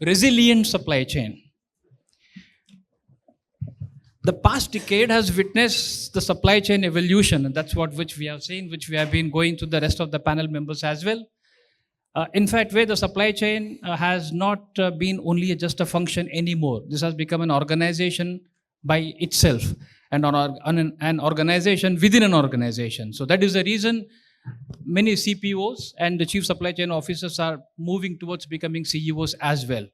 resilient supply chain. The past decade has witnessed the supply chain evolution, and that's which we have seen, which we have been going to the rest of the panel members as well. In fact, where the supply chain has not been only just a function anymore. This has become an organization by itself, and an organization within an organization. So that is the reason many CPOs and the chief supply chain officers are moving towards becoming CEOs as well.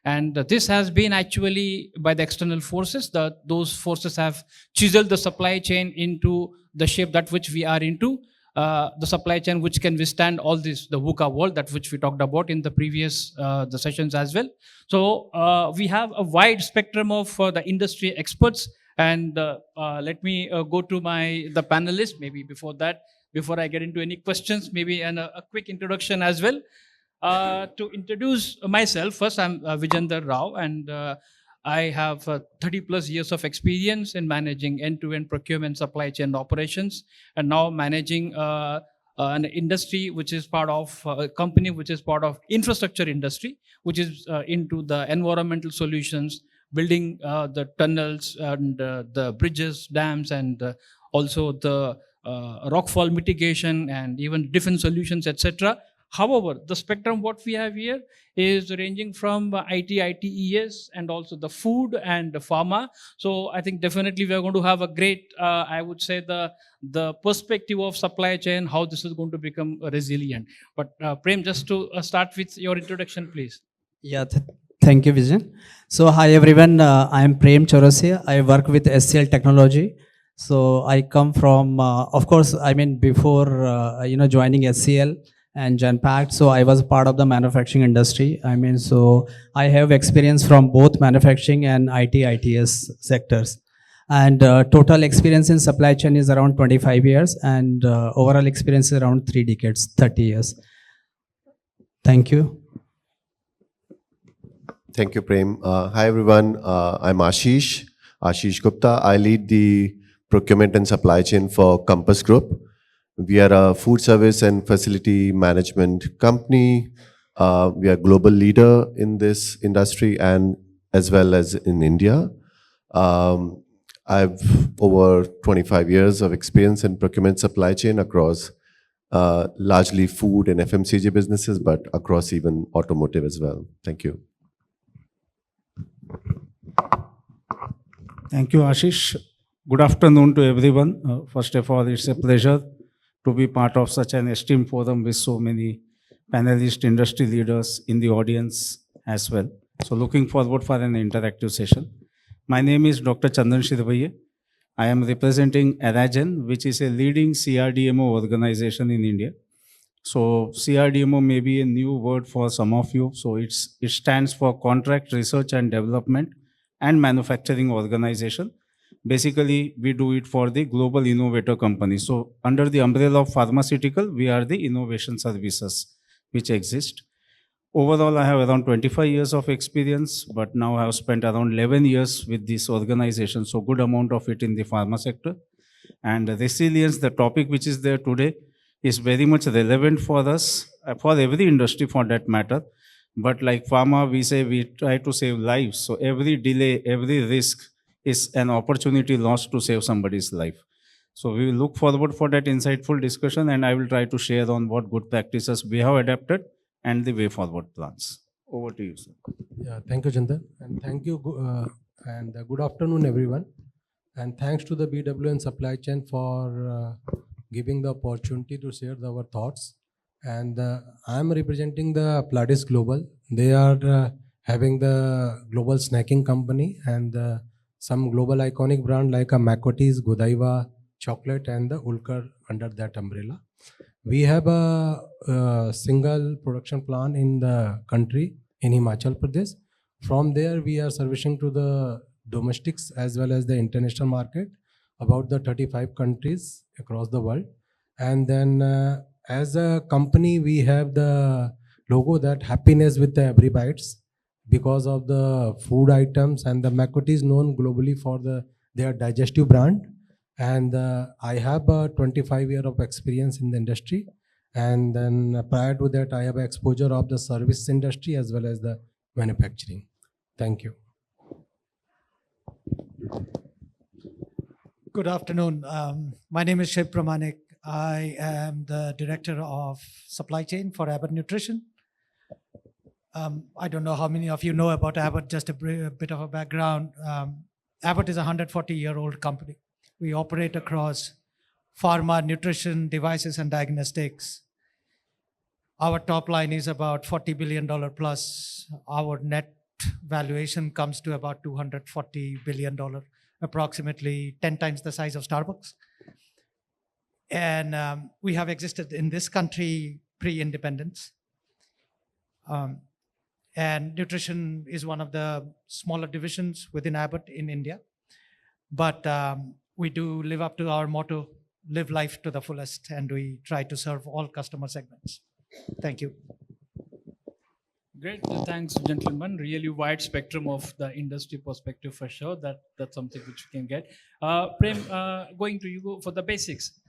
And this has been actually by the external forces. Those forces have chiseled the supply chain into the shape that which we are into. The supply chain which can withstand all this, the VUCA world, that which we talked about in the previous the sessions as well. So we have a wide spectrum of the industry experts. And let me go to the panelists. Maybe before I get into any questions, maybe a quick introduction as well. To introduce myself, first I'm Vijendar Rao, and I have 30 plus years of experience in managing end-to-end procurement, supply chain operations, and now managing an industry which is part of a company which is part of infrastructure industry, which is into the environmental solutions, building the tunnels and the bridges, dams, and also the rockfall mitigation and even defense solutions, etc. However, the spectrum what we have here is ranging from IT, ITES, and also the food and the pharma. So I think definitely we are going to have a great, I would say, the perspective of supply chain, how this is going to become resilient. But Prem, just to start with your introduction, please. Yeah, thank you, Vijan. So hi everyone, I am Prem Chaurasia. I work with SCL Technology. So I come from, of course, I mean before joining SCL and Genpact, so I was part of the manufacturing industry. I mean, so I have experience from both manufacturing and IT, ITS sectors. And total experience in supply chain is around 25 years, and overall experience is around 3 decades, 30 years. Thank you. Thank you, Prem. Hi, everyone. I'm Ashish Gupta. I lead the procurement and supply chain for Compass Group. We are a food service and facility management company. We are a global leader in this industry and as well as in India. I've over 25 years of experience in procurement supply chain across largely food and FMCG businesses, but across even automotive as well. Thank you. Thank you, Ashish. Good afternoon to everyone. First of all, it's a pleasure to be part of such an esteemed forum with so many panelists, industry leaders in the audience as well. So looking forward for an interactive session. My name is Dr. Chandan Shirbhayye. I am representing Aragen, which is a leading CRDMO organization in India. So CRDMO may be a new word for some of you. So it stands for Contract Research and Development and Manufacturing Organization. Basically, we do it for the global innovator company. So under the umbrella of pharmaceutical, we are the innovation services which exist. Overall, I have around 25 years of experience, but now I have spent around 11 years with this organization. So good amount of it in the pharma sector. And resilience, the topic which is there today, is very much relevant for us, for every industry for that matter. But like pharma, we say we try to save lives. So every delay, every risk is an opportunity lost to save somebody's life. So we will look forward for that insightful discussion, and I will try to share on what good practices we have adapted and the way forward plans. Over to you, sir. Yeah, thank you, Chandan, and thank you, and good afternoon, everyone. And thanks to the BWN Supply Chain for giving the opportunity to share our thoughts. And I am representing the Pladis Global. They are having the global snacking company and some global iconic brand like a Mcvitie, Godiva, chocolate, and the Ulker under that umbrella. We have a single production plant in the country in Himachal Pradesh. From there, we are servicing to the domestics as well as the international market, about the 35 countries across the world. And then as a company, we have the logo that happiness with the every bites, because of the food items, and the Mcvitie is known globally for their digestive brand. And I have a 25 year of experience in the industry. And then prior to that, I have exposure of the service industry as well as the manufacturing. Thank you. Good afternoon. My name is Pramanik. I am the Director of Supply Chain for Abbott Nutrition. I don't know how many of you know about Abbott, just a bit of a background. Abbott is a 140-year-old company. We operate across pharma, nutrition, devices, and diagnostics. Our top line is about $40 billion plus. Our net valuation comes to about $240 billion, approximately 10 times the size of Starbucks. And we have existed in this country pre-independence. And nutrition is one of the smaller divisions within Abbott in India. But we do live up to our motto, live life to the fullest, and we try to serve all customer segments. Thank you. Great. Thanks, gentlemen. Really wide spectrum of the industry perspective for sure. That's something which we can get. Prem, going to you for the basics.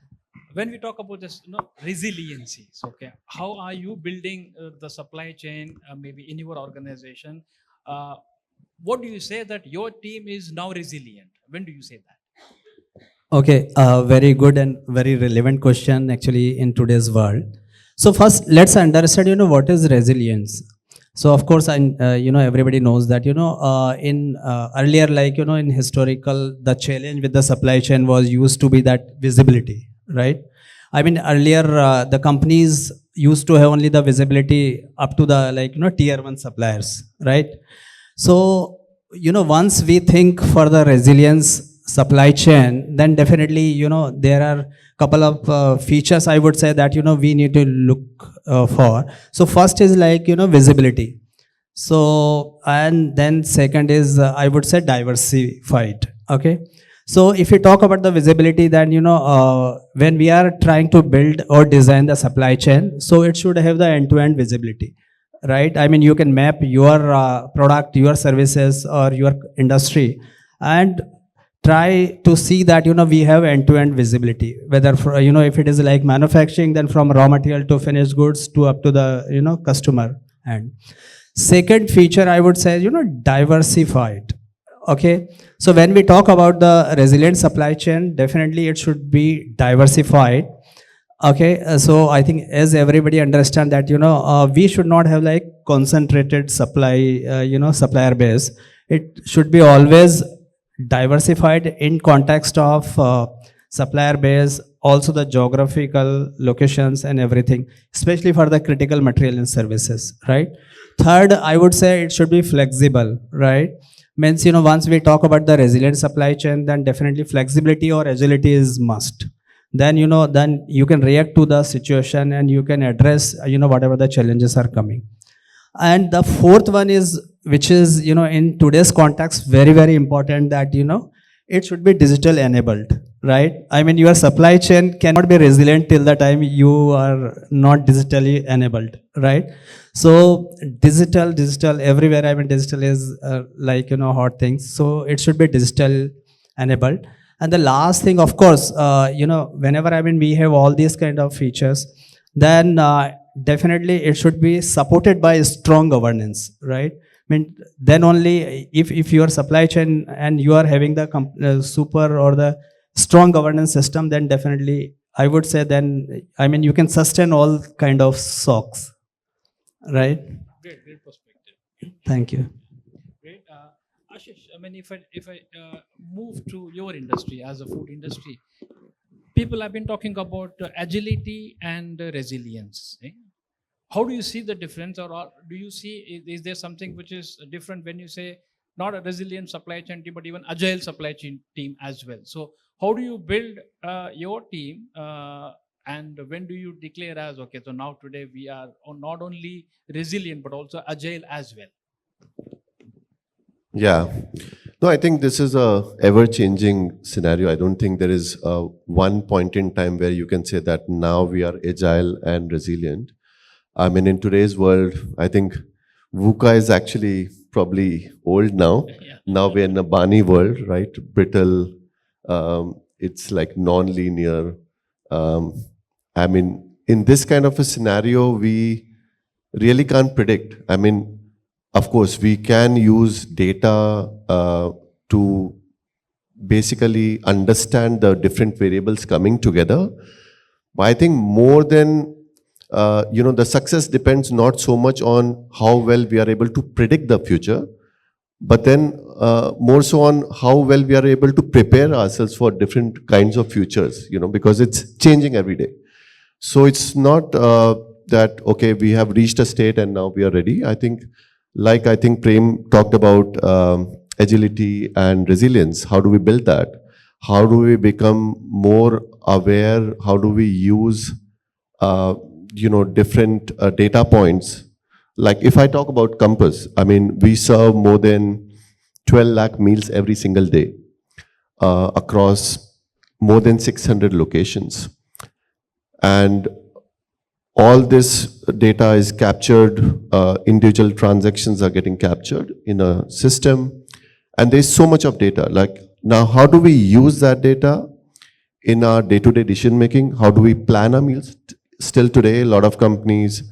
When we talk about this, resiliency, okay, how are you building the supply chain, maybe in your organization? What do you say that your team is now resilient? When do you say that? Okay, very good and very relevant question actually in today's world. So first, let's understand, what is resilience. So of course, everybody knows that, in earlier, in historical, the challenge with the supply chain was used to be that visibility, right? I mean, earlier, the companies used to have only the visibility up to the, tier 1 suppliers, right? So, once we think for the resilience supply chain, then definitely, there are couple of features I would say that, we need to look for. So first is visibility. So, and then second is, I would say diversified, okay? So if you talk about the visibility, then, when we are trying to build or design the supply chain, so it should have the end-to-end visibility, right? I mean, you can map your product, your services, or your industry, and try to see that, we have end-to-end visibility, whether, for, if it is like manufacturing, then from raw material to finished goods to up to the, customer. And second feature, I would say, diversified. Okay. So when we talk about the resilient supply chain, definitely it should be diversified. Okay. So I think as everybody understand that, we should not have like concentrated supply, supplier base. It should be always diversified in context of supplier base, also the geographical locations and everything, especially for the critical material and services, right? Third, I would say it should be flexible, right? Means, once we talk about the resilient supply chain, then definitely flexibility or agility is must. Then, then you can react to the situation and you can address, whatever the challenges are coming. And the fourth one is, which is, in today's context, very, very important that, it should be digital enabled, right? I mean, your supply chain cannot be resilient till the time you are not digitally enabled, right? So digital everywhere. I mean, digital is hot things. So it should be digital enabled. And the last thing, of course, whenever, we have all these kind of features, then definitely it should be supported by strong governance, right? I mean, then only if your supply chain and you are having the super or the strong governance system, then definitely I would say then, you can sustain all kind of shocks, right? Great perspective. Thank you. Great. Ashish, if I move to your industry as a food industry, people have been talking about agility and resilience. How do you see the difference, or do you see, is there something which is different when you say not a resilient supply chain team, but even agile supply chain team as well? So how do you build your team, and when do you declare as, okay, so now today we are not only resilient, but also agile as well? Yeah. No, I think this is a ever-changing scenario. I don't think there is one point in time where you can say that now we are agile and resilient. I mean, in today's world, I think VUCA is actually probably old now. Yeah. Now we're in a Bani world, right? Brittle, it's like non-linear. I mean, in this kind of a scenario, we really can't predict. I mean, of course, we can use data to basically understand the different variables coming together. But I think more than, the success depends not so much on how well we are able to predict the future, but then more so on how well we are able to prepare ourselves for different kinds of futures, because it's changing every day. So it's not that, okay, we have reached a state and now we are ready. I think Prem talked about agility and resilience. How do we build that? How do we become more aware? How do we use, different data points? Like if I talk about Compass, I mean, we serve more than 12 lakh meals every single day across more than 600 locations. And all this data is captured, individual transactions are getting captured in a system, and there's so much of data. Like now, how do we use that data in our day-to-day decision making? How do we plan our meals? Still today, a lot of companies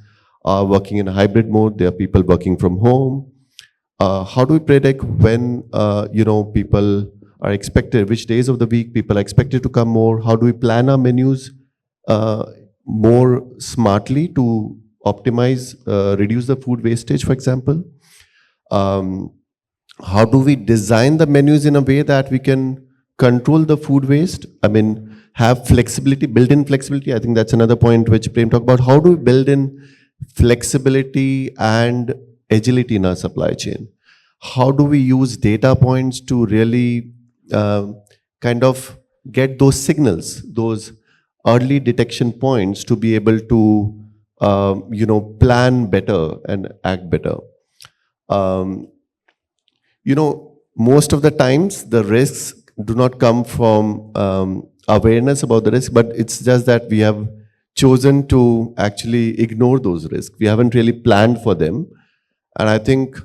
are working in a hybrid mode. There are people working from home. How do we predict when, people are expected, which days of the week people are expected to come more? How do we plan our menus more smartly to optimize, reduce the food wastage, for example? How do we design the menus in a way that we can control the food waste? I mean, have flexibility, built-in flexibility. I think that's another point which Prem talked about. How do we build in flexibility and agility in our supply chain? How do we use data points to really kind of get those signals, those early detection points to be able to, plan better and act better? Most of the times the risks do not come from awareness about the risk, but it's just that we have chosen to actually ignore those risks. We haven't really planned for them. And I think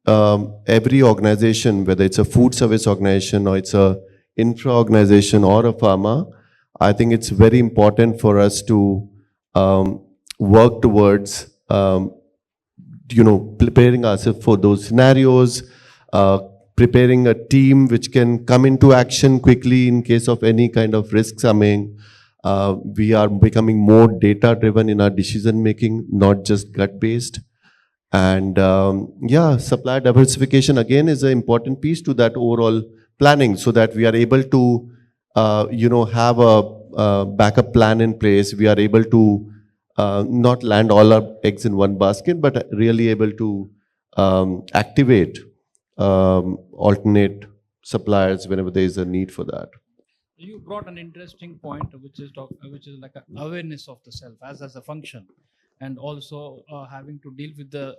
every organization, whether it's a food service organization or it's a infra organization or a pharma, I think it's very important for us to work towards, preparing ourselves for those scenarios, preparing a team which can come into action quickly in case of any kind of risks coming. We are becoming more data-driven in our decision-making, not just gut-based. And supply diversification again is an important piece to that overall planning, so that we are able to, have a backup plan in place. We are able to not land all our eggs in one basket, but really able to activate alternate suppliers whenever there is a need for that. You brought an interesting point, which is like an awareness of the self as a function, and also having to deal with the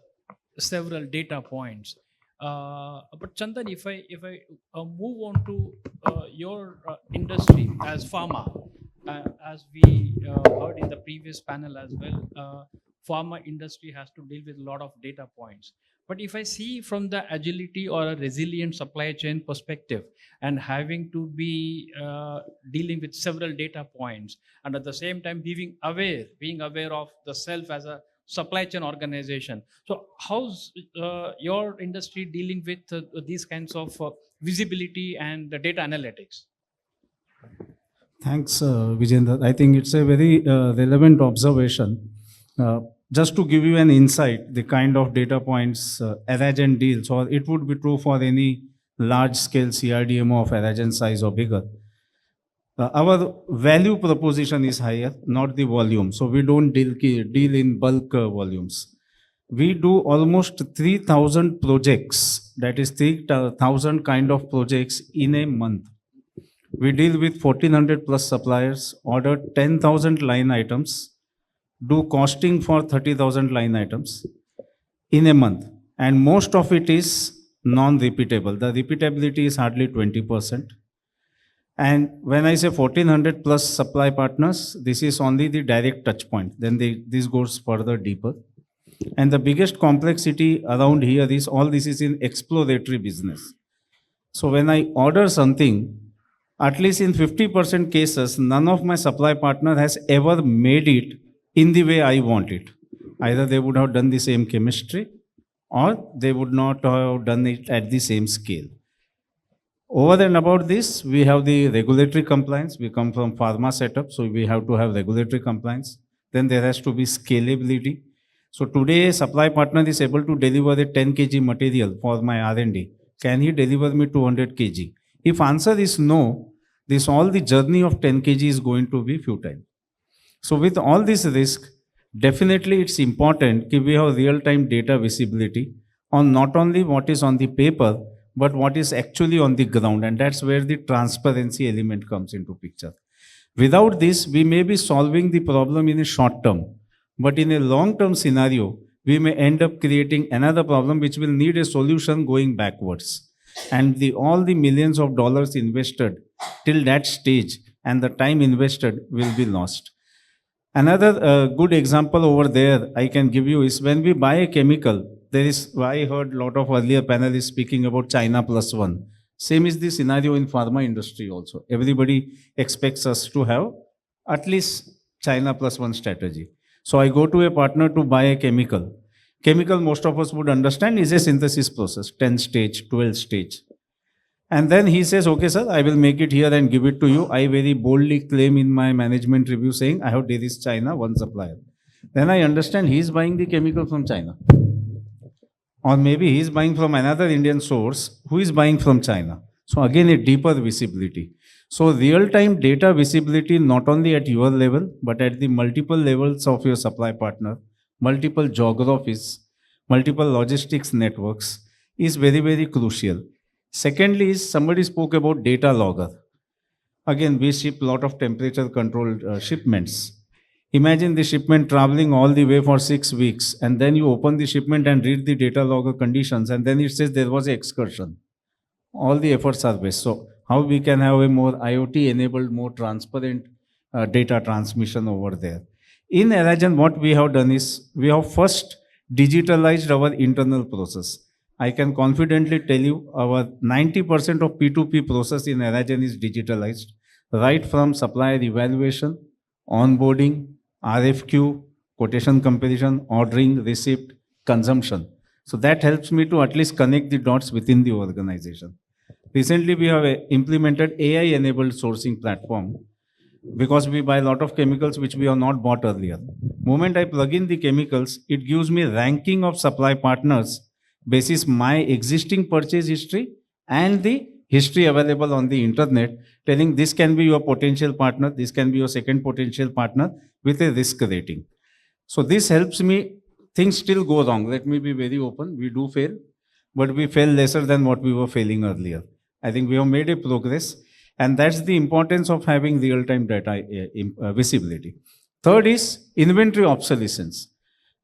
several data points. But Chandan, if I move on to your industry as pharma, as we heard in the previous panel as well, pharma industry has to deal with a lot of data points. But if I see from the agility or a resilient supply chain perspective, and having to be dealing with several data points, and at the same time being aware of the self as a supply chain organization. So how's your industry dealing with these kinds of visibility and data analytics? Thanks, Vijendar. I think it's a very relevant observation. Just to give you an insight, the kind of data points Aragen deals, or it would be true for any large-scale CRDMO of Aragen size or bigger. Our value proposition is higher, not the volume. So we don't deal in bulk volumes. We do almost 3,000 projects, that is 3,000 kind of projects in a month. We deal with 1,400 plus suppliers, order 10,000 line items, do costing for 30,000 line items in a month. And most of it is non-repeatable. The repeatability is hardly 20%. And when I say 1,400 plus supply partners, this is only the direct touch point. Then this goes further deeper. And the biggest complexity around here is all this is in exploratory business. So when I order something, at least in 50% cases, none of my supply partner has ever made it in the way I want it. Either they would have done the same chemistry, or they would not have done it at the same scale. Over and about this, we have the regulatory compliance. We come from pharma setup, so we have to have regulatory compliance. Then there has to be scalability. So today, a supply partner is able to deliver a 10 kg material for my R&D. Can he deliver me 200 kg? If answer is no, this all the journey of 10 kg is going to be futile. So with all this risk, definitely it's important that we have real-time data visibility on not only what is on the paper, but what is actually on the ground. And that's where the transparency element comes into picture. Without this, we may be solving the problem in a short term, but in a long-term scenario, we may end up creating another problem which will need a solution going backwards. And all the millions of dollars invested till that stage and the time invested will be lost. Another good example over there I can give you is when we buy a chemical, I heard a lot of earlier panelists speaking about China plus one. Same is the scenario in pharma industry also. Everybody expects us to have at least China plus one strategy. So I go to a partner to buy a chemical. Chemical, most of us would understand, is a synthesis process, 10 stage, 12 stage. And then he says, okay, sir, I will make it here and give it to you. I very boldly claim in my management review saying, I have Deris China, one supplier. Then I understand he is buying the chemical from China. Or maybe he is buying from another Indian source who is buying from China. So again, a deeper visibility. So real-time data visibility, not only at your level, but at the multiple levels of your supply partner, multiple geographies, multiple logistics networks is very, very crucial. Secondly is somebody spoke about data logger. Again, we ship a lot of temperature controlled shipments. Imagine the shipment traveling all the way for 6 weeks, and then you open the shipment and read the data logger conditions, and then it says there was an excursion. All the efforts are waste. So how we can have a more IoT enabled, more transparent data transmission over there. In Aragen, what we have done is we have first digitalized our internal process. I can confidently tell you our 90% of P2P process in Aragen is digitalized, right from supplier evaluation, onboarding, RFQ, quotation comparison, ordering, receipt, consumption. So that helps me to at least connect the dots within the organization. Recently, we have implemented AI-enabled sourcing platform because we buy a lot of chemicals which we have not bought earlier. Moment I plug in the chemicals, it gives me ranking of supply partners basis my existing purchase history and the history available on the internet, telling this can be your potential partner, this can be your second potential partner with a risk rating. So this helps me, things still go wrong. Let me be very open, we do fail, but we fail lesser than what we were failing earlier. I think we have made a progress, and that's the importance of having real-time data visibility. Third is inventory obsolescence.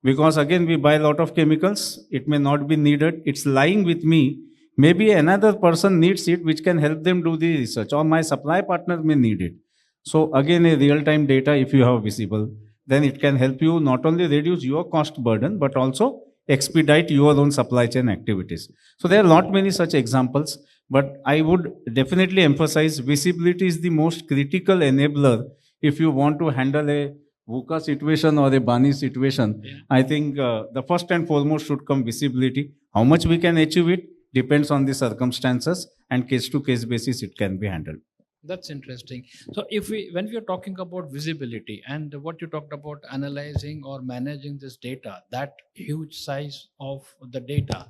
Because again, we buy a lot of chemicals, it may not be needed, it's lying with me. Maybe another person needs it which can help them do the research, or my supply partner may need it. So again, a real-time data, if you have visible, then it can help you not only reduce your cost burden, but also expedite your own supply chain activities. So there are not many such examples, but I would definitely emphasize visibility is the most critical enabler if you want to handle a VUCA situation or a BANI situation. Yeah. I think the first and foremost should come visibility. How much we can achieve it depends on the circumstances, and case-to-case basis it can be handled. That's interesting. So when we are talking about visibility and what you talked about analyzing or managing this data, that huge size of the data,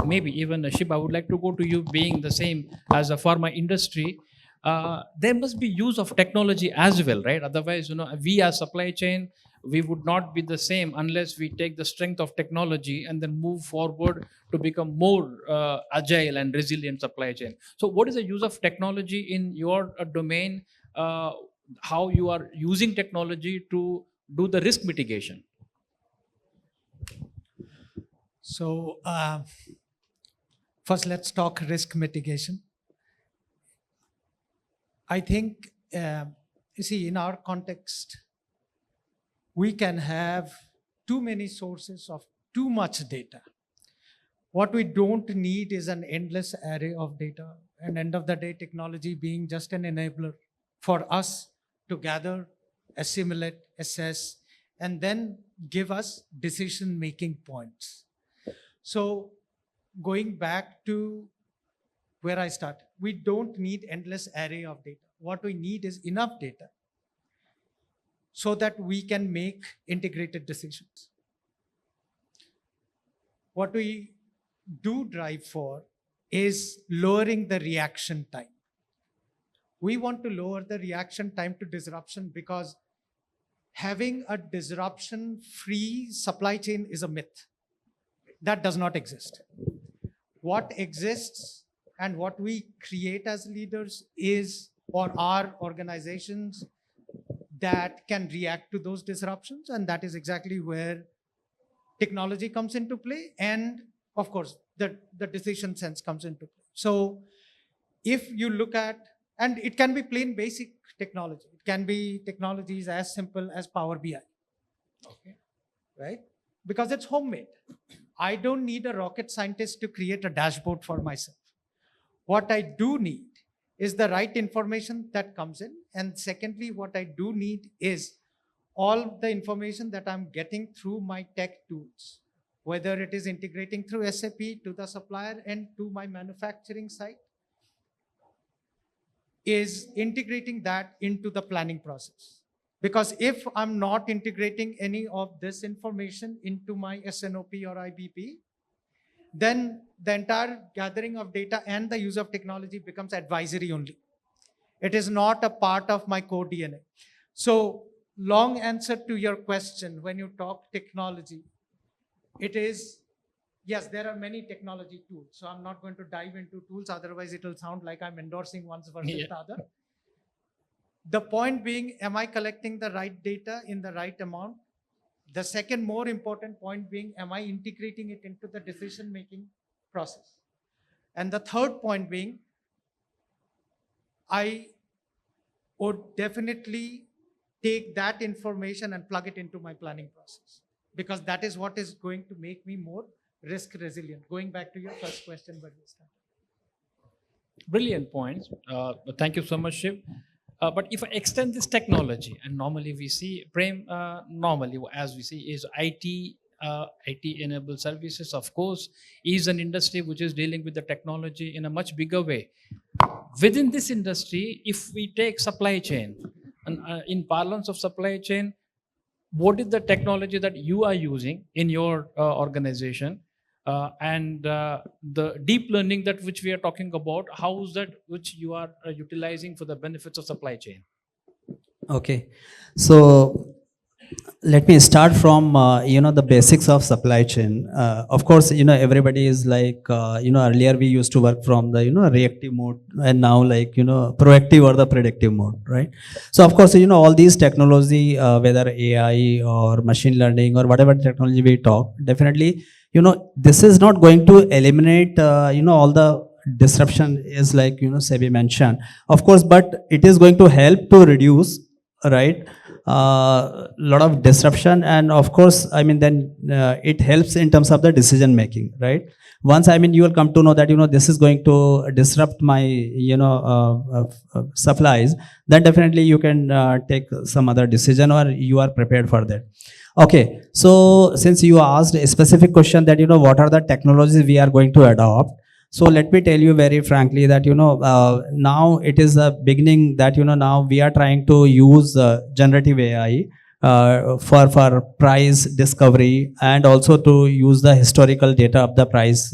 maybe even Shib, I would like to go to you being the same as a pharma industry. There must be use of technology as well, right? Otherwise, we as supply chain, we would not be the same unless we take the strength of technology and then move forward to become more agile and resilient supply chain. So what is the use of technology in your domain? How you are using technology to do the risk mitigation? So first, let's talk risk mitigation. I think, you see, in our context, we can have too many sources of too much data. What we don't need is an endless array of data, and end of the day, technology being just an enabler for us to gather, assimilate, assess, and then give us decision-making points. So going back to where I started, we don't need endless array of data. What we need is enough data so that we can make integrated decisions. What we do drive for is lowering the reaction time. We want to lower the reaction time to disruption because having a disruption-free supply chain is a myth. That does not exist. What exists and what we create as leaders is, or are organizations that can react to those disruptions, and that is exactly where technology comes into play, and of course, the decision sense comes into play. So if you look at, and it can be plain basic technology. It can be technologies as simple as Power BI, okay, right? Because it's homemade. I don't need a rocket scientist to create a dashboard for myself. What I do need is the right information that comes in. And secondly, what I do need is all the information that I'm getting through my tech tools, whether it is integrating through SAP to the supplier and to my manufacturing site, is integrating that into the planning process. Because if I'm not integrating any of this information into my SNOP or IBP, then the entire gathering of data and the use of technology becomes advisory only. It is not a part of my core DNA. So, long answer to your question, when you talk technology, it is, yes, there are many technology tools. So I'm not going to dive into tools, otherwise it will sound like I'm endorsing one versus the other. The point being, am I collecting the right data in the right amount? The second more important point being, am I integrating it into the decision-making process? And the third point being, I would definitely take that information and plug it into my planning process, because that is what is going to make me more risk resilient. Going back to your first question, but we started. Brilliant points. Thank you so much, Shiv. But if I extend this technology, and normally we see, Prem, normally as we see is IT, IT-enabled services, of course, is an industry which is dealing with the technology in a much bigger way. Within this industry, if we take supply chain, and in parlance of supply chain, what is the technology that you are using in your organization? And the deep learning that which we are talking about, how is that which you are utilizing for the benefits of supply chain? Okay, so let me start from the basics of supply chain. Of course, everybody is like earlier we used to work from the reactive mode, and now like proactive or the predictive mode, right? So of course all these technology, whether AI or machine learning or whatever technology we talk, definitely this is not going to eliminate all the disruption, is like Sebi mentioned, of course, but it is going to help to reduce, right, lot of disruption. And of course, then it helps in terms of the decision making, right? Once you will come to know that this is going to disrupt my supplies, then definitely you can take some other decision, or you are prepared for that. Okay, so since you asked a specific question that what are the technologies we are going to adopt, so let me tell you very frankly that now it is a beginning that now we are trying to use generative AI for price discovery, and also to use the historical data of the price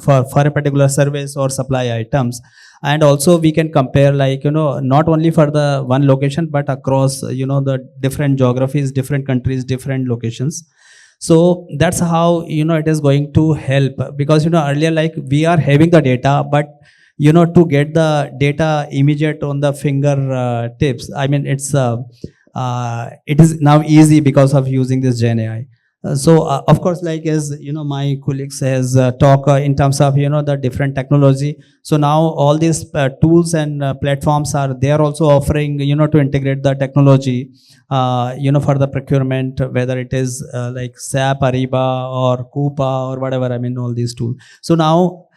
for a particular service or supply items. And also we can compare like not only for the one location, but across the different geographies, different countries, different locations. So that's how it is going to help, because earlier like we are having the data, but to get the data immediate on the finger tips, it's it is now easy because of using this Gen AI. So of course, like as my colleagues has talk in terms of the different technology. So now all these tools and platforms are, they are also offering to integrate the technology for the procurement, whether it is like SAP, Ariba or Coupa or whatever, all these tools. So now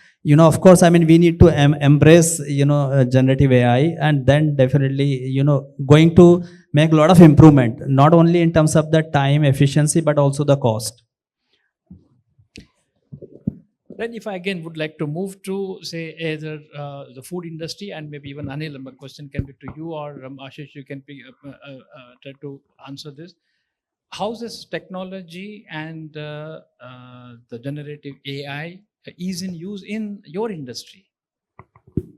of course, we need to embrace generative AI, and then definitely going to make a lot of improvement, not only in terms of the time efficiency, but also the cost. Then if I again would like to move to say either the food industry and maybe even Anil, my question can be to you or Ashish, you can try to answer this. How's this technology and the generative AI is in use in your industry,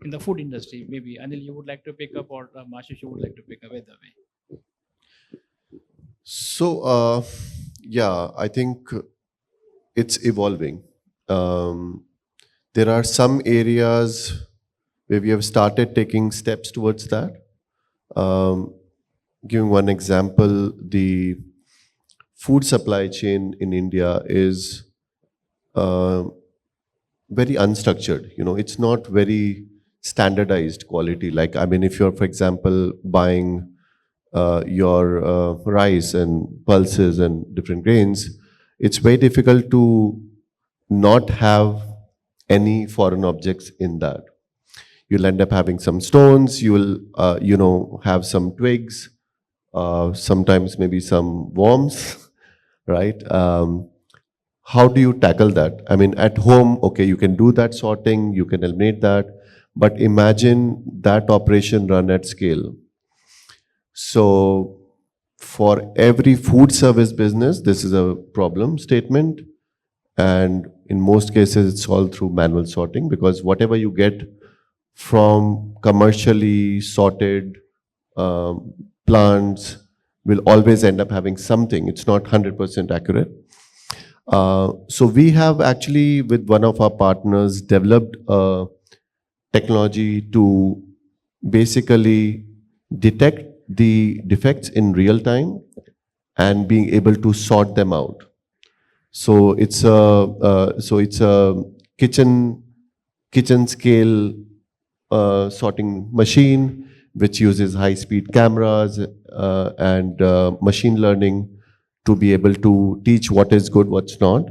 in the food industry? Maybe Anil, you would like to pick up, or Ashish, you would like to pick up either way. So, yeah, I think it's evolving. There are some areas where we have started taking steps towards that. Giving one example, the food supply chain in India is very unstructured. You know, it's not very standardized quality. Like, I mean, if you're, for example, buying your rice and pulses and different grains, it's very difficult to not have any foreign objects in that. You'll end up having some stones, you will, have some twigs, sometimes maybe some worms, right? How do you tackle that? I mean, at home, okay, you can do that sorting, you can eliminate that, but imagine that operation run at scale. So for every food service business, this is a problem statement. And in most cases, it's all through manual sorting, because whatever you get from commercially sorted plants will always end up having something. It's not 100% accurate. So we have actually, with one of our partners, developed a technology to basically detect the defects in real time and being able to sort them out. So it's a kitchen scale sorting machine which uses high-speed cameras and machine learning to be able to teach what is good, what's not,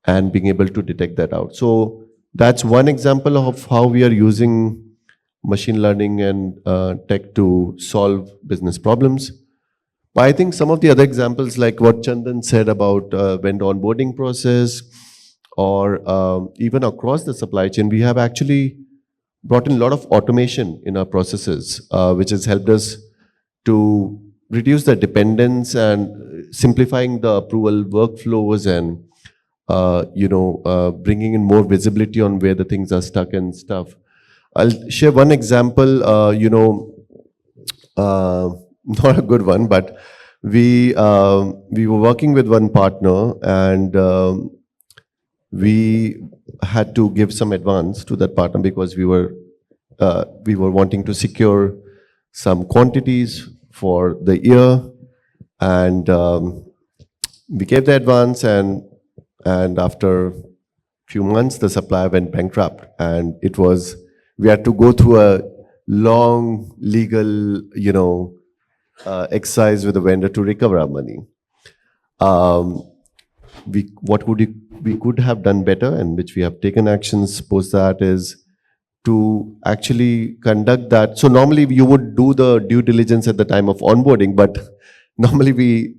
and being able to detect that out. So that's one example of how we are using machine learning and tech to solve business problems. But I think some of the other examples, like what Chandan said about vendor onboarding process, or even across the supply chain, we have actually brought in a lot of automation in our processes, which has helped us to reduce the dependence and simplifying the approval workflows and bringing in more visibility on where the things are stuck and stuff. I'll share one example, not a good one, but we were working with one partner, and we had to give some advance to that partner because we were wanting to secure some quantities for the year, and we gave the advance, and after a few months the supplier went bankrupt, and we had to go through a long legal exercise with the vendor to recover our money. We could have done better, and which we have taken actions post that, is to actually conduct that. So normally you would do the due diligence at the time of onboarding, but normally we,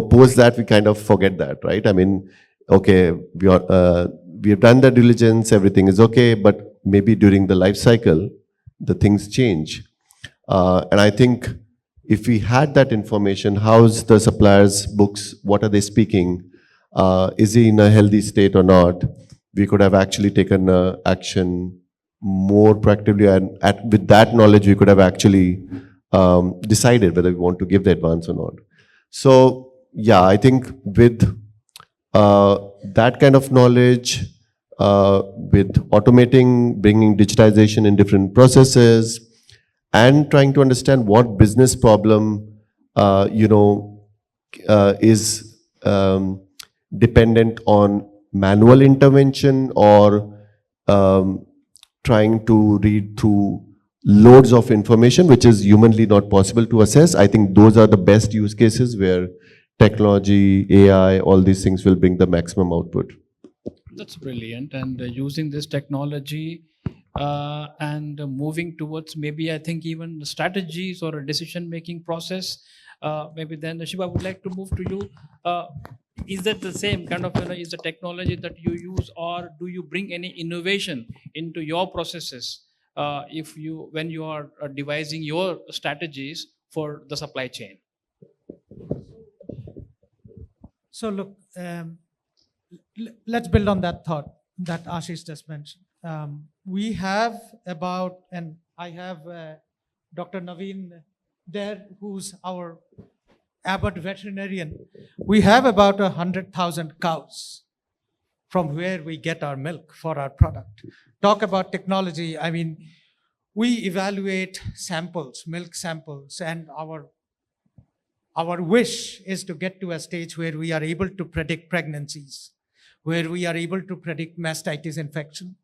post that, we kind of forget that, right? I mean, okay, we have done the diligence, everything is okay, but maybe during the life cycle, the things change. And I think if we had that information, how's the supplier's books, what are they speaking, is he in a healthy state or not, we could have actually taken action more proactively, and with that knowledge, we could have actually decided whether we want to give the advance or not. So, yeah, I think with that kind of knowledge, with automating, bringing digitization in different processes, and trying to understand what business problem, is dependent on manual intervention, or trying to read through loads of information, which is humanly not possible to assess. I think those are the best use cases where technology, AI, all these things will bring the maximum output. That's brilliant. And using this technology and moving towards maybe, I think, even strategies or a decision-making process, maybe then, Shiba, I would like to move to you. is that the same kind of, is the technology that you use, or do you bring any innovation into your processes when you are devising your strategies for the supply chain? So look, let's build on that thought that Ashish just mentioned. We have about, and I have Dr. Naveen there, who's our Abbott veterinarian. We have about 100,000 cows from where we get our milk for our product. Talk about technology. I mean, we evaluate samples, milk samples, and our wish is to get to a stage where we are able to predict pregnancies, where we are able to predict mastitis infection.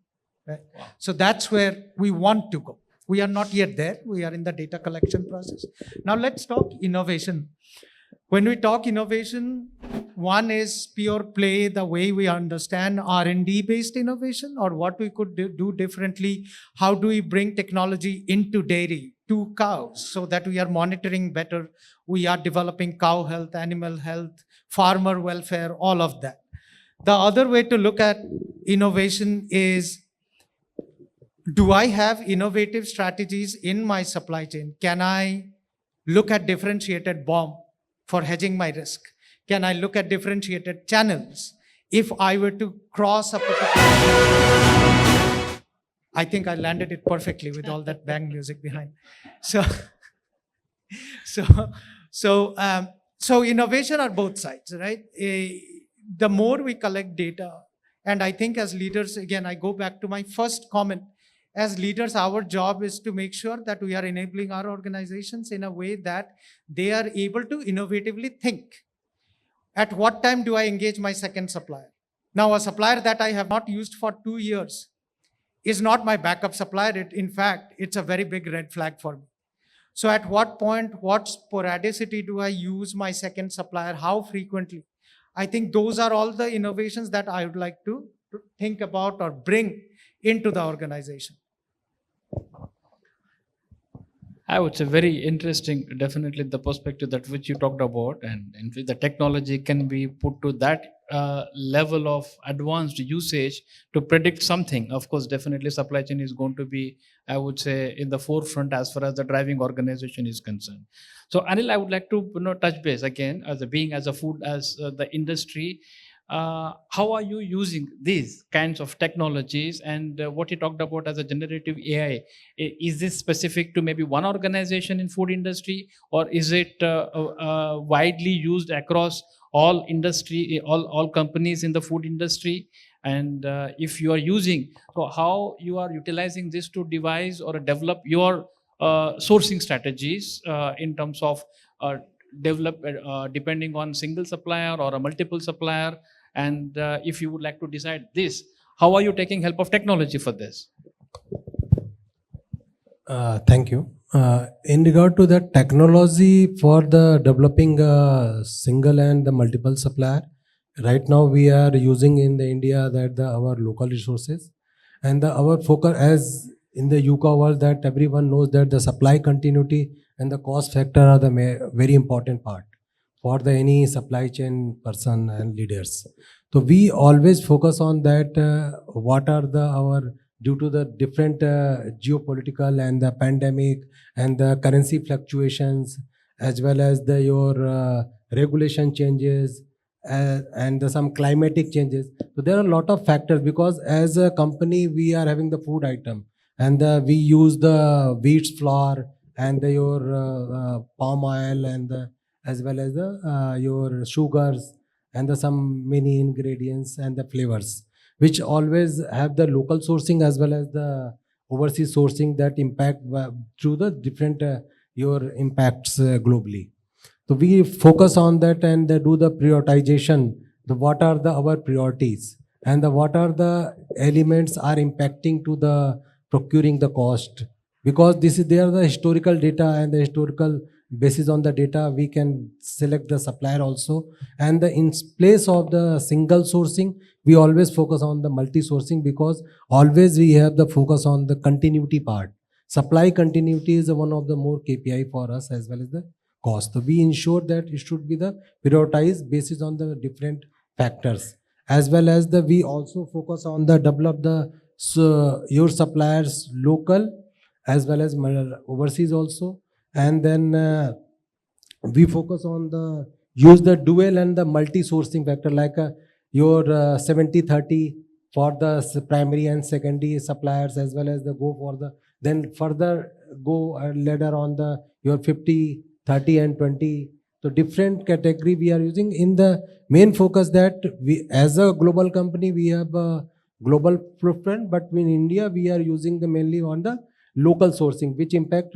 Right? Wow. So that's where we want to go. We are not yet there. We are in the data collection process. Now let's talk innovation. When we talk innovation, one is pure play, the way we understand R&D based innovation, or what we could do differently. How do we bring technology into dairy, to cows, so that we are monitoring better? We are developing cow health, animal health, farmer welfare, all of that. The other way to look at innovation is, do I have innovative strategies in my supply chain? Can I look at differentiated BOM for hedging my risk? Can I look at differentiated channels? If I were to cross a particular... I think I landed it perfectly with all that bang music behind. So innovation are both sides, right? The more we collect data, and I think as leaders, again, I go back to my first comment, as leaders, our job is to make sure that we are enabling our organizations in a way that they are able to innovatively think. At what time do I engage my second supplier? Now, a supplier that I have not used for 2 years is not my backup supplier. In fact, it's a very big red flag for me. So at what point, what sporadicity do I use my second supplier? How frequently? I think those are all the innovations that I would like to think about or bring into the organization. I would say very interesting, definitely the perspective that which you talked about, and the technology can be put to that level of advanced usage to predict something. Of course, definitely supply chain is going to be, I would say, in the forefront as far as the driving organization is concerned. So Anil, I would like to touch base again as a food as the industry. How are you using these kinds of technologies, and what you talked about as a generative AI, is this specific to maybe one organization in food industry, or is it widely used across all industry, all companies in the food industry? And if you are using, so how you are utilizing this to devise or develop your sourcing strategies in terms of depending on single supplier or a multiple supplier? And if you would like to decide this, how are you taking help of technology for this? Thank you. In regard to the technology for the developing single and the multiple supplier, right now we are using in the India that our local resources, and our focus as in the UCA world, that everyone knows that the supply continuity and the cost factor are the very important part for the any supply chain person and leaders. So we always focus on that, what are our, due to the different geopolitical and the pandemic and the currency fluctuations, as well as your regulation changes and some climatic changes. So there are a lot of factors, because as a company we are having the food item, and we use the wheat flour and your palm oil, and as well as your sugars and some many ingredients and the flavors, which always have the local sourcing as well as the overseas sourcing that impact through the different your impacts globally. So we focus on that and do the prioritization, what are our priorities, and what are the elements are impacting to the procuring the cost, because they are the historical data, and the historical basis on the data we can select the supplier also. And in place of the single sourcing, we always focus on the multi sourcing, because always we have the focus on the continuity part. Supply continuity is one of the more KPI for us, as well as the cost. So we ensure that it should be the prioritized basis on the different factors, as well as we also focus on the develop your suppliers local as well as overseas also, and then we focus on use the dual and the multi sourcing factor, like your 70-30 for the primary and secondary suppliers, as well as go for then further go later on your 50-30 and 20. So different category we are using in the main focus that we, as a global company, we have a global footprint, but in India we are using mainly on the local sourcing, which impact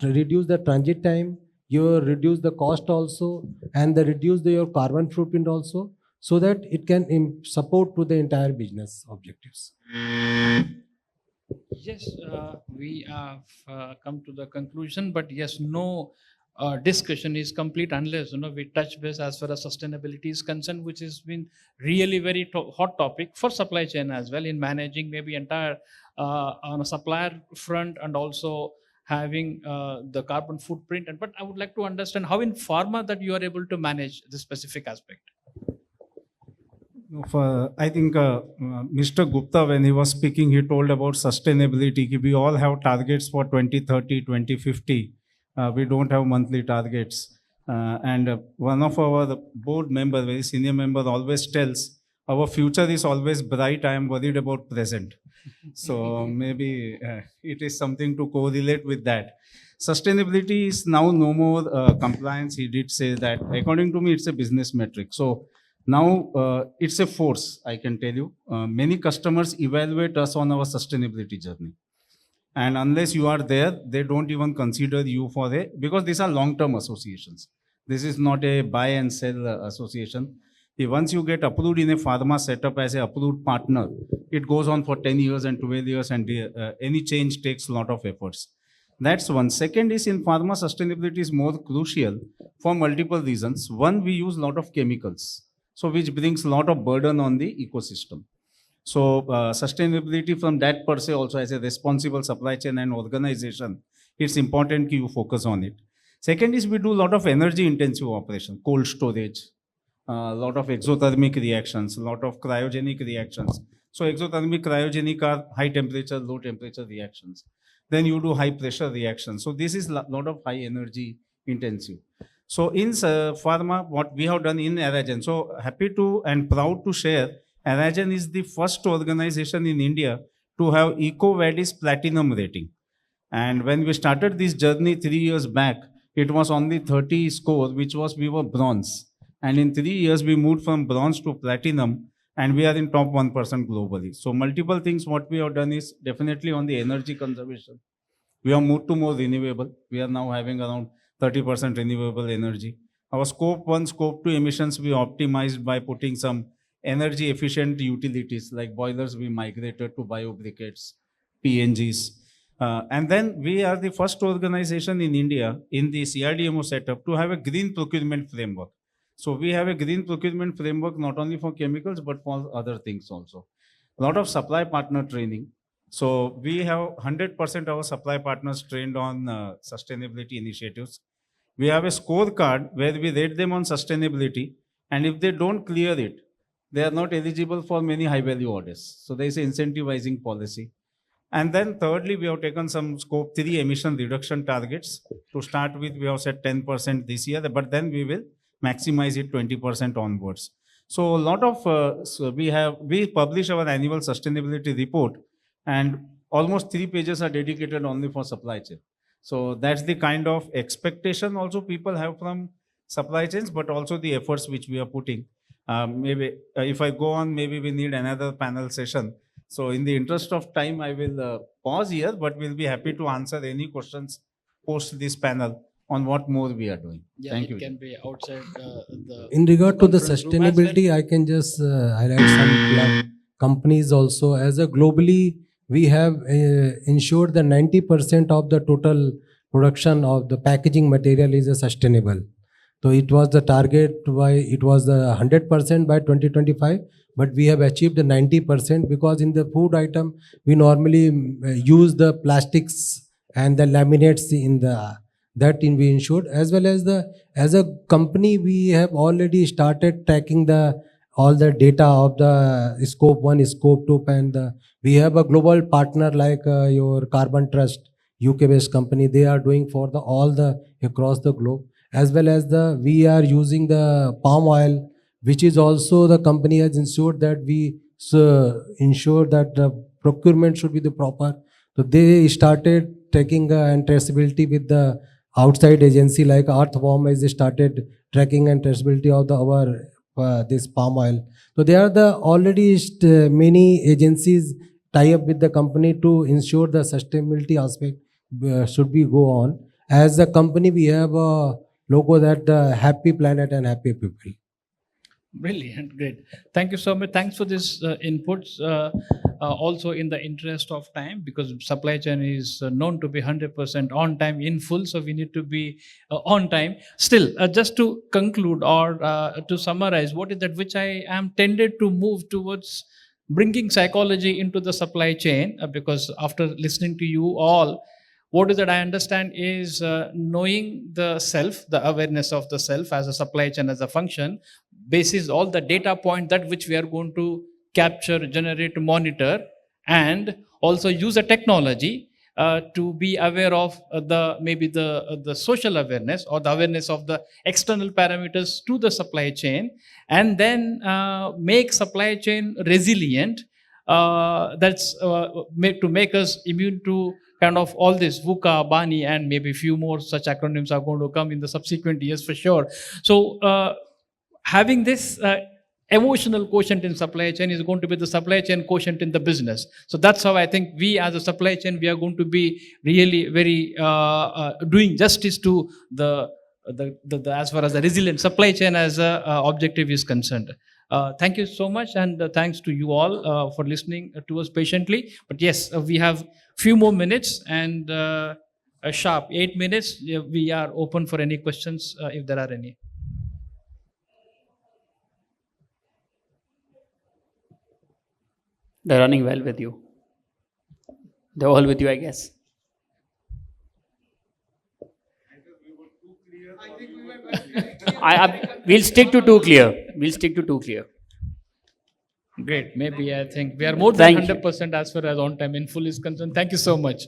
reduce the transit time, you reduce the cost also, and reduce your carbon footprint also, so that it can support to the entire business objectives. Yes, we have come to the conclusion, but yes, no discussion is complete unless we touch base as far as sustainability is concerned, which has been really very hot topic for supply chain as well, in managing maybe entire on a supplier front, and also having the carbon footprint. But I would like to understand how in pharma that you are able to manage this specific aspect. I think Mr. Gupta, when he was speaking, he told about sustainability. We all have targets for 2030, 2050. We don't have monthly targets. And one of our board members, very senior member, always tells, our future is always bright. I am worried about present. So maybe it is something to correlate with that. Sustainability is now no more compliance. He did say that. According to me, it's a business metric. So now it's a force, I can tell you. Many customers evaluate us on our sustainability journey. And unless you are there, they don't even consider you because these are long-term associations. This is not a buy and sell association. Once you get approved in a pharma setup as an approved partner, it goes on for 10 years and 12 years, and any change takes a lot of efforts. That's one. Second is, in pharma, sustainability is more crucial for multiple reasons. One, we use a lot of chemicals, so which brings a lot of burden on the ecosystem. So sustainability from that per se also, as a responsible supply chain and organization, it's important you focus on it. Second is, we do a lot of energy intensive operation, cold storage, a lot of exothermic reactions, a lot of cryogenic reactions. So exothermic, cryogenic are high temperature, low temperature reactions. Then you do high pressure reactions. So this is a lot of high energy intensive. So in pharma, what we have done in Aragen, so happy to and proud to share, Aragen is the first organization in India to have EcoVadis Platinum rating. And when we started this journey 3 years back, it was only 30 score, which was we were bronze. And in 3 years, we moved from bronze to platinum, and we are in top 1% globally. So multiple things what we have done is definitely on the energy conservation. We have moved to more renewable. We are now having around 30% renewable energy. Our scope 1, scope 2 emissions we optimized by putting some energy efficient utilities like boilers. We migrated to biobriquettes, PNGs. And then we are the first organization in India in the CRDMO setup to have a green procurement framework. So we have a green procurement framework not only for chemicals but for other things also. A lot of supply partner training. So we have 100% our supply partners trained on sustainability initiatives. We have a scorecard where we rate them on sustainability, and if they don't clear it, they are not eligible for many high value orders. So there is an incentivizing policy. And then thirdly, we have taken some scope 3 emission reduction targets. To start with, we have set 10% this year, but then we will maximize it 20% onwards. So a lot of, we publish our annual sustainability report, and almost 3 pages are dedicated only for supply chain. So that's the kind of expectation also people have from supply chains, but also the efforts which we are putting. Maybe if I go on, maybe we need another panel session. So in the interest of time, I will pause here, but we'll be happy to answer any questions post this panel on what more we are doing. Yeah, Thank you. It can be outside the. In regard to the conference room as well. sustainability, I can just highlight some companies also. As a globally, we have ensured that 90% of the total production of the packaging material is sustainable. So it was the target it was 100% by 2025, but we have achieved the 90% because in the food item, we normally use the plastics and the laminates in that we ensured, as well as as a company we have already started tracking all the data of the scope 1, scope 2, and we have a global partner like your Carbon Trust, UK based company. They are doing for all the across the globe, as well as we are using the palm oil, which is also the company has ensured that we ensure that the procurement should be the proper. So they started tracking and traceability with the outside agency like Earthworm has started tracking and traceability of our this palm oil. So there are already many agencies tie up with the company to ensure the sustainability aspect should be go on. As a company, we have a logo that happy planet and happy people. Brilliant, great. Thank you so much. Thanks for this inputs. Also, in the interest of time, because supply chain is known to be 100% on time in full, so we need to be on time. Still, just to conclude or to summarize, what is that which I am tended to move towards bringing psychology into the supply chain, because after listening to you all, what is that I understand is knowing the self, the awareness of the self as a supply chain, as a function, basis all the data point that which we are going to capture, generate, monitor, and also use a technology to be aware of maybe the social awareness or the awareness of the external parameters to the supply chain, and then make supply chain resilient. That's to make us immune to kind of all this VUCA, BANI, and maybe few more such acronyms are going to come in the subsequent years for sure. So having this emotional quotient in supply chain is going to be the supply chain quotient in the business. So that's how I think we as a supply chain, we are going to be really very doing justice to the as far as the resilient supply chain as a objective is concerned. Thank you so much, and thanks to you all for listening to us patiently. But yes, we have few more minutes, and a sharp 8 minutes. We are open for any questions if there are any. They're running well with you. They're all with you, I guess. We'll stick to too clear. We'll stick to too clear. Great. Maybe I think we are more than 100% as far as on time in full is concerned. Thank you so much.